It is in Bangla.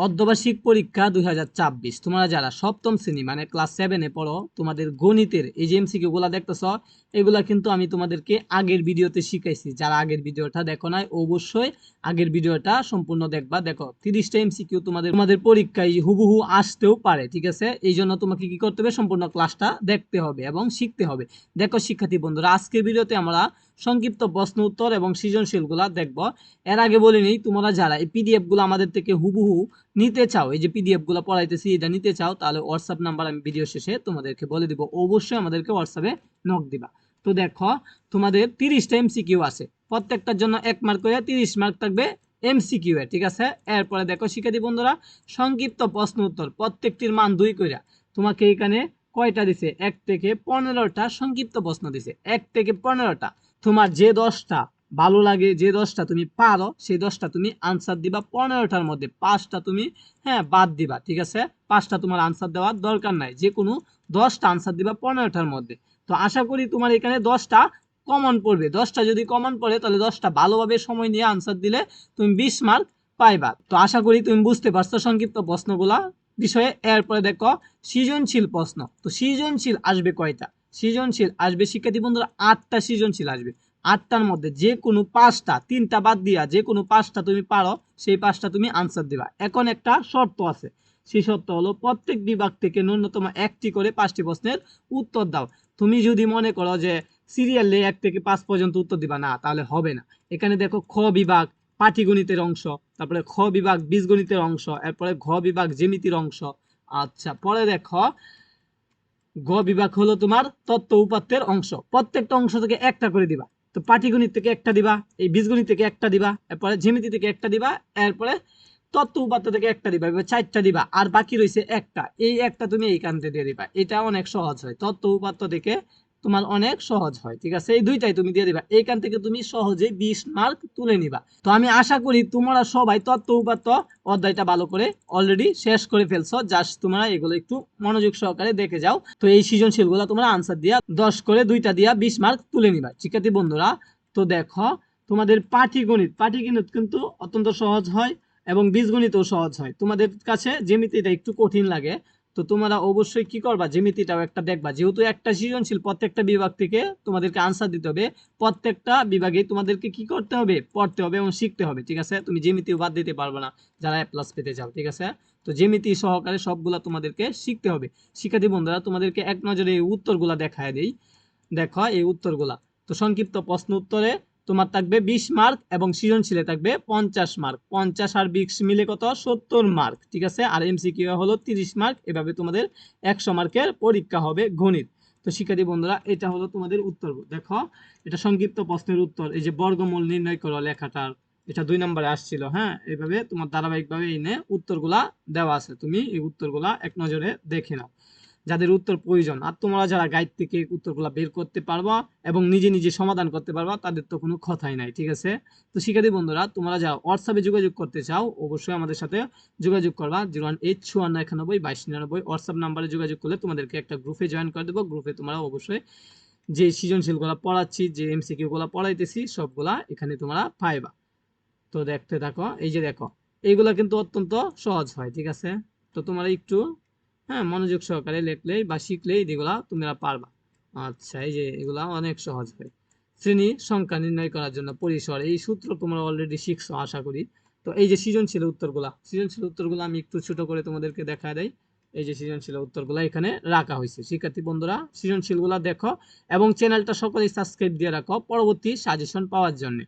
অর্ধবার্ষিক পরীক্ষা 2024 তোমরা যারা সপ্তম শ্রেণী মানে ক্লাস 7-এ পড়ো, তোমাদের গণিতের এই যে এমসিকিউ গুলা দেখতেছ, এগুলা কিন্তু আমি তোমাদেরকে আগের ভিডিওতে শিখাইছি। যারা আগের ভিডিওটা দেখো নাই অবশ্যই আগের ভিডিওটা সম্পূর্ণ দেখবা। দেখো 30টা এমসিকিউ তোমাদের পরীক্ষায় হুবহু আসতেও পারে, ঠিক আছে? এই জন্য তোমাকে কি করতে হবে, সম্পূর্ণ ক্লাসটা দেখতে হবে এবং শিখতে হবে। দেখো শিক্ষার্থী বন্ধুরা, আজকের ভিডিওতে আমরা সংক্ষিপ্ত প্রশ্ন উত্তর এবং সৃজনশীলগুলা দেখব। এর আগে বলে নিই, তোমরা যারা এই পিডিএফ গুলো আমাদের থেকে হুবহু নিতে চাও, এই যে পিডিএফ গুলো পড়াইতেছি এটা নিতে চাও, তাহলে হোয়াটসঅ্যাপ নাম্বার আমি ভিডিও শেষে তোমাদেরকে বলে দিব। অবশ্যই আমাদেরকে হোয়াটসঅ্যাপে নক দিবা। তো দেখো, তোমাদের 30টা এমসিকিউ আছে, প্রত্যেকটার জন্য 1 মার্ক করে 30 মার্ক থাকবে এমসিকিউ এর, ঠিক আছে? এরপরে দেখো শিক্ষার্থী বন্ধুরা, সংক্ষিপ্ত প্রশ্ন উত্তর প্রত্যেকটির মান 2 কইরা। তোমাকে এখানে কয়টা দিছে? 1 থেকে 15টা সংক্ষিপ্ত প্রশ্ন দিছে, 1 থেকে 15টা। তোমার যে 10টা ভালো লাগে, যে 10টা তুমি পারো, সেই 10টা তুমি আনসার দিবা। 15টার মধ্যে 5টা তুমি বাদ দিবা, ঠিক আছে? 5টা তোমার আনসার দেওয়ার দরকার নাই, যে কোনো 10টা আনসার দিবা 15টার মধ্যে। তো আশা করি তোমার এখানে 10টা কমন পড়বে। 10টা যদি কমন পড়ে, তাহলে 10টা ভালোভাবে সময় নিয়ে আনসার দিলে তুমি 20 মার্ক পাইবা। তো আশা করি তুমি বুঝতে পারছো সংক্ষিপ্ত প্রশ্নগুলা বিষয়ে। এরপরে দেখো সৃজনশীল প্রশ্ন। তো সৃজনশীল আসবে কয়টা? সৃজনশীল আসবে শিক্ষার্থী বন্ধুরা 8টা সৃজনশীল আসবে। 8টার মধ্যে যে কোনো 5টা, 3টা বাদ দিয়া যে কোনো 5টা তুমি পারো, সেই 5টা তুমি আনসার দিবা। এখন একটা শর্ত আছে, সেই শর্ত হলো প্রত্যেক বিভাগ থেকে ন্যূনতম 1টি করে 5টি প্রশ্নের উত্তর দাও। তুমি যদি মনে করো যে সিরিয়ালে 1 থেকে 5 পর্যন্ত উত্তর দিবা, না, তাহলে হবে না। এখানে দেখো খ বিভাগ পাটিগণিতের অংশ, তারপরে খ বিভাগ বীজগণিতের অংশ, এরপরে ঘ বিভাগ জ্যামিতির অংশ। আচ্ছা, পরে দেখো গ বিভাগ হলো তোমার তত্ত্ব উপাত্তের অংশ। প্রত্যেকটা অংশ থেকে একটা করে দিবা। তো পাটিগণিত থেকে একটা দিবা, এই বীজগণিত থেকে একটা দিবা, এরপরে জ্যামিতি থেকে একটা দিবা, এরপরে তত্ত্ব উপাত্ত থেকে একটা দিবা, এবার 4টা দিবা। আর বাকি রয়েছে একটা, এই একটা তুমি এই কান্তে দিয়ে দিবা। এটা অনেক সহজ হয়, তত্ত্ব উপাত্ত থেকে তোমার অনেক সহজ হয়, ঠিক আছে? এই দুইটাই তুমি দিয়ে দিবা, এইখান থেকে তুমি সহজেই 20 মার্ক তুলে নিবা। তো আমি আশা করি তোমরা সবাই তত্ত্ব উপাত্ত অধ্যায়টা ভালো করে অলরেডি শেষ করে ফেলছো। জাস্ট তোমরা এগুলো একটু মনোযোগ সহকারে দেখে যাও। তো এই সৃজনশীল গুলো তোমরা আনসার দিয়া 10 করে 2টা দিয়া 20 মার্ক তুলে নিবা, শিক্ষার্থী বন্ধুরা। তো দেখো, তোমাদের পাটিগণিত কিন্তু অত্যন্ত সহজ হয় এবং বীজগণিতও সহজ হয়। তোমাদের কাছে জ্যামিতিটা একটু কঠিন লাগে, তো তোমরা অবশ্যই কি করবা, জ্যামিতিটাও একটা দেখবা। যেহেতু একটা সৃজনশীল প্রত্যেকটা বিভাগ থেকে তোমাদেরকে আনসার দিতে হবে, প্রত্যেকটা বিভাগে তোমাদেরকে কি করতে হবে, পড়তে হবে এবং শিখতে হবে, ঠিক আছে? তুমি জ্যামিতিও বাদ দিতে পারবে না যারা এ প্লাস পেতে চাও, ঠিক আছে? তো জ্যামিতি সহকারে সবগুলা তোমাদেরকে শিখতে হবে। শিক্ষার্থী বন্ধুরা, তোমাদেরকে এক নজরে এই উত্তরগুলা দেখায় দেই। দেখো এই উত্তরগুলা। তো সংক্ষিপ্ত প্রশ্ন উত্তরে তোমার থাকবে 20 মার্ক এবং সৃজনশীলে থাকবে 50 মার্ক। 50 আর 20 মিলে কত? 70 মার্ক, ঠিক আছে? আর এমসিকিউ হলো 30 মার্ক। এভাবে তোমাদের 100 মার্কের পরীক্ষা হবে গণিত। তো শিক্ষার্থী বন্ধুরা, এটা হলো তোমাদের উত্তর। দেখো, এটা সংক্ষিপ্ত প্রশ্নের উত্তর। এই যে বর্গমূল নির্ণয় করো লেখাটার, এটা 2 নম্বরে আসছিল। এইভাবে তোমার ধারাবাহিকভাবে এনে উত্তরগুলা দেওয়া আছে, তুমি এই উত্তরগুলা এক নজরে দেখে নাও যাদের উত্তর প্রয়োজন। আর তোমরা যারা গাইড থেকে উত্তরগুলা বের করতে পারবা এবং নিজে নিজে সমাধান করতে পারবা, তাদের তো কোনো কথাই নাই, ঠিক আছে? তো শিক্ষার্থী বন্ধুরা, তোমরা যারা হোয়াটসঅ্যাপে যোগাযোগ করতে চাও, অবশ্যই আমাদের সাথে যোগাযোগ করবা। 018519192 হোয়াটসঅ্যাপ নাম্বারে যোগাযোগ করলে তোমাদেরকে একটা গ্রুপে জয়েন করে দেবো। গ্রুপে তোমরা অবশ্যই যে সৃজনশীলগুলা পড়াচ্ছি, যে এমসিকিউ গুলা পড়াইতেছি, সবগুলা এখানে তোমরা পাইবা। তো দেখতে থাকো। এই যে দেখো, এইগুলা কিন্তু অত্যন্ত সহজ হয়, ঠিক আছে? তো তোমরা একটু মনোযোগ সহকারে লিখলেই বা শিখলেই এগুলা তোমরা পারবা। আচ্ছা, এই যে এগুলা অনেক সহজ হয়। শ্রেণী সংখ্যা নির্ণয় করার জন্য পরিসর, এই সূত্র তোমরা অলরেডি শিখছো আশা করি। তো এই যে সৃজনশীল উত্তরগুলা আমি একটু ছোট করে তোমাদেরকে দেখা দেই। এই যে সৃজনশীল উত্তরগুলা এখানে রাখা হয়েছে। শিক্ষার্থী বন্ধুরা, সৃজনশীলগুলা দেখো এবং চ্যানেলটা সকলেই সাবস্ক্রাইব দিয়ে রাখো পরবর্তী সাজেশন পাওয়ার জন্য।